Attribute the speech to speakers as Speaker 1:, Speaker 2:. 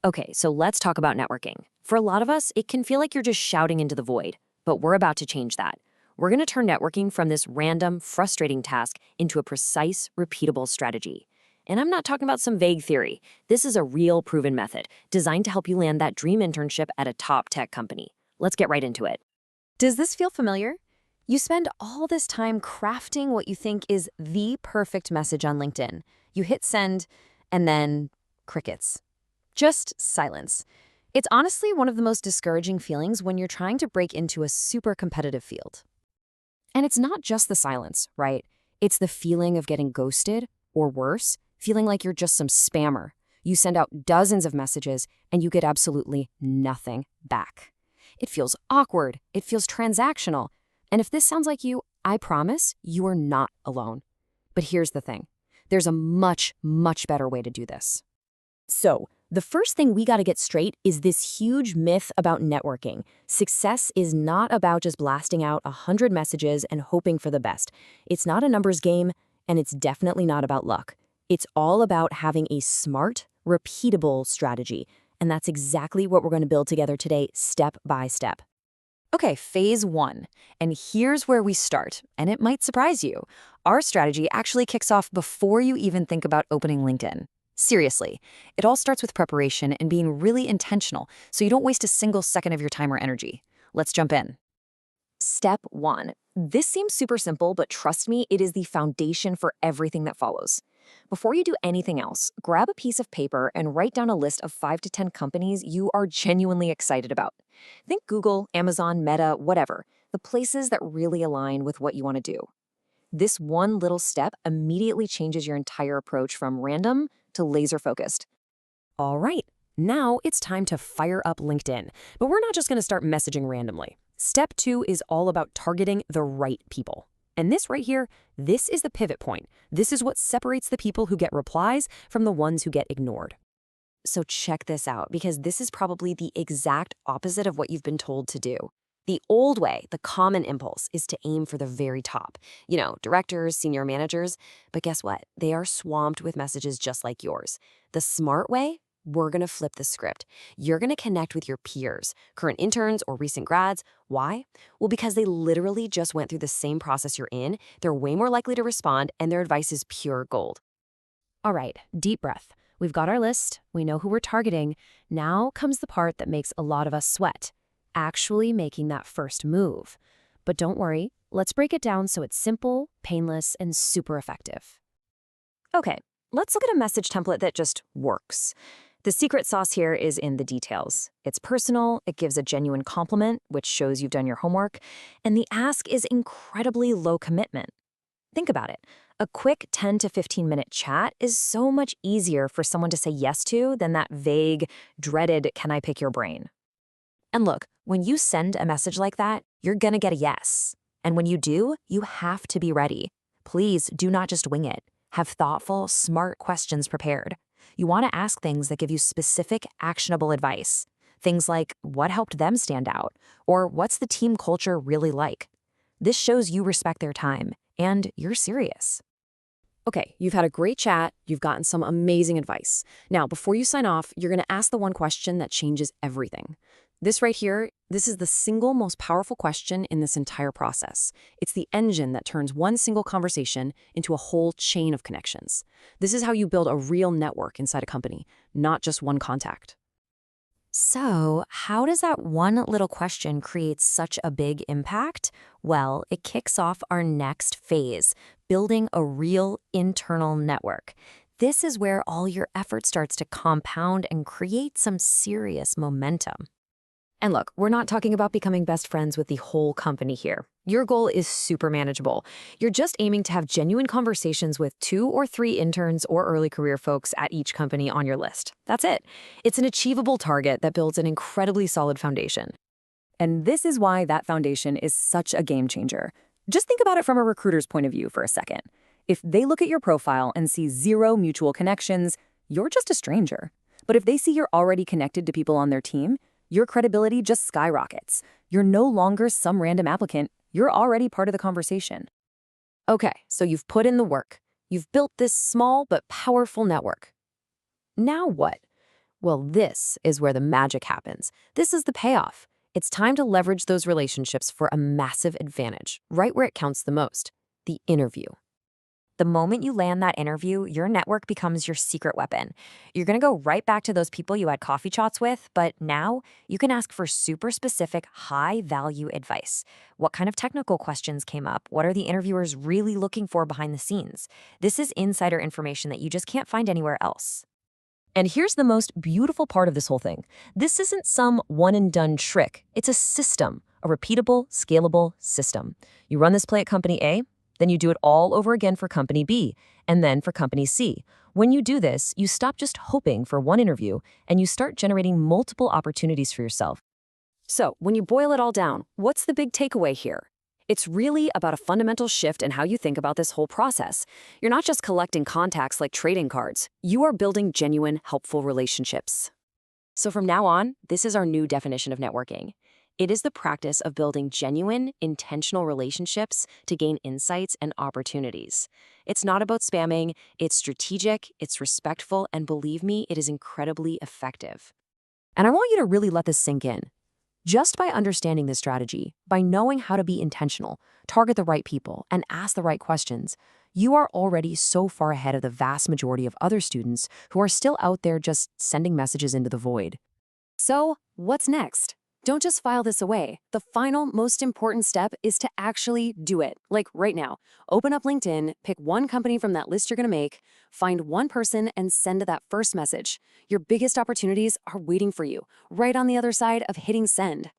Speaker 1: Okay, so let's talk about networking. For a lot of us, it can feel like you're just shouting into the void, but we're about to change that. We're going to turn networking from this random, frustrating task into a precise, repeatable strategy. And I'm not talking about some vague theory. This is a real proven method designed to help you land that dream internship at a top tech company. Let's get right into it.
Speaker 2: Does this feel familiar? You spend all this time crafting what you think is the perfect message on LinkedIn. You hit send, and then crickets. Just silence. It's honestly one of the most discouraging feelings when you're trying to break into a super competitive field. And it's not just the silence, right? It's the feeling of getting ghosted, or worse, feeling like you're just some spammer. You send out dozens of messages, and you get absolutely nothing back. It feels awkward. It feels transactional. And if this sounds like you, I promise you are not alone. But here's the thing. There's a much, much better way to do this. So, the first thing we got to get straight is this huge myth about networking. Success is not about just blasting out 100 messages and hoping for the best. It's not a numbers game, and it's definitely not about luck. It's all about having a smart, repeatable strategy. And that's exactly what we're going to build together today, step by step. Okay, phase 1. And here's where we start, and it might surprise you. Our strategy actually kicks off before you even think about opening LinkedIn. Seriously, it all starts with preparation and being really intentional so you don't waste a single second of your time or energy. Let's jump in. Step 1. This seems super simple, but trust me, it is the foundation for everything that follows. Before you do anything else, grab a piece of paper and write down a list of 5 to 10 companies you are genuinely excited about. Think Google, Amazon, Meta, whatever, the places that really align with what you want to do. This one little step immediately changes your entire approach from random to laser-focused. All right, now it's time to fire up LinkedIn. But we're not just going to start messaging randomly. Step 2 is all about targeting the right people. And this right here, this is the pivot point. This is what separates the people who get replies from the ones who get ignored. So check this out, because this is probably the exact opposite of what you've been told to do. The old way, the common impulse, is to aim for the very top. You know, directors, senior managers. But guess what? They are swamped with messages just like yours. The smart way? We're going to flip the script. You're going to connect with your peers, current interns or recent grads. Why? Well, because they literally just went through the same process you're in. They're way more likely to respond, and their advice is pure gold. All right, deep breath. We've got our list. We know who we're targeting. Now comes the part that makes a lot of us sweat. Actually making that first move. But don't worry, let's break it down so it's simple, painless, and super effective. Okay, let's look at a message template that just works. The secret sauce here is in the details. It's personal, it gives a genuine compliment, which shows you've done your homework, and the ask is incredibly low commitment. Think about it. A quick 10 to 15-minute chat is so much easier for someone to say yes to than that vague, dreaded, "can I pick your brain?" And look, when you send a message like that, you're gonna get a yes. And when you do, you have to be ready. Please do not just wing it. Have thoughtful, smart questions prepared. You want to ask things that give you specific, actionable advice. Things like, what helped them stand out? Or what's the team culture really like? This shows you respect their time, and you're serious. Okay, you've had a great chat, you've gotten some amazing advice. Now, before you sign off, you're going to ask the one question that changes everything. This right here, this is the single most powerful question in this entire process. It's the engine that turns one single conversation into a whole chain of connections. This is how you build a real network inside a company, not just one contact. So, how does that one little question create such a big impact? Well, it kicks off our next phase, building a real internal network. This is where all your effort starts to compound and create some serious momentum. And look, we're not talking about becoming best friends with the whole company here. Your goal is super manageable. You're just aiming to have genuine conversations with 2 or 3 interns or early career folks at each company on your list. That's it. It's an achievable target that builds an incredibly solid foundation. And this is why that foundation is such a game changer. Just think about it from a recruiter's point of view for a second. If they look at your profile and see 0 mutual connections, you're just a stranger. But if they see you're already connected to people on their team, your credibility just skyrockets. You're no longer some random applicant. You're already part of the conversation. Okay, so you've put in the work. You've built this small but powerful network. Now what?
Speaker 1: Well, this is where the magic happens. This is the payoff. It's time to leverage those relationships for a massive advantage, right where it counts the most, the interview. The moment you land that interview, your network becomes your secret weapon. You're going to go right back to those people you had coffee chats with, but now you can ask for super specific, high-value advice. What kind of technical questions came up? What are the interviewers really looking for behind the scenes? This is insider information that you just can't find anywhere else. And here's the most beautiful part of this whole thing. This isn't some one-and-done trick. It's a system, a repeatable, scalable system. You run this play at company A, then you do it all over again for company B, and then for company C. When you do this, you stop just hoping for one interview, and you start generating multiple opportunities for yourself. So, when you boil it all down, what's the big takeaway here? It's really about a fundamental shift in how you think about this whole process. You're not just collecting contacts like trading cards. You are building genuine, helpful relationships. So from now on, this is our new definition of networking. It is the practice of building genuine, intentional relationships to gain insights and opportunities. It's not about spamming, it's strategic, it's respectful, and believe me, it is incredibly effective. And I want you to really let this sink in. Just by understanding this strategy, by knowing how to be intentional, target the right people, and ask the right questions, you are already so far ahead of the vast majority of other students who are still out there just sending messages into the void. So, what's next? Don't just file this away. The final, most important step is to actually do it. Like right now, open up LinkedIn, pick one company from that list you're going to make, find one person, and send that first message. Your biggest opportunities are waiting for you, right on the other side of hitting send.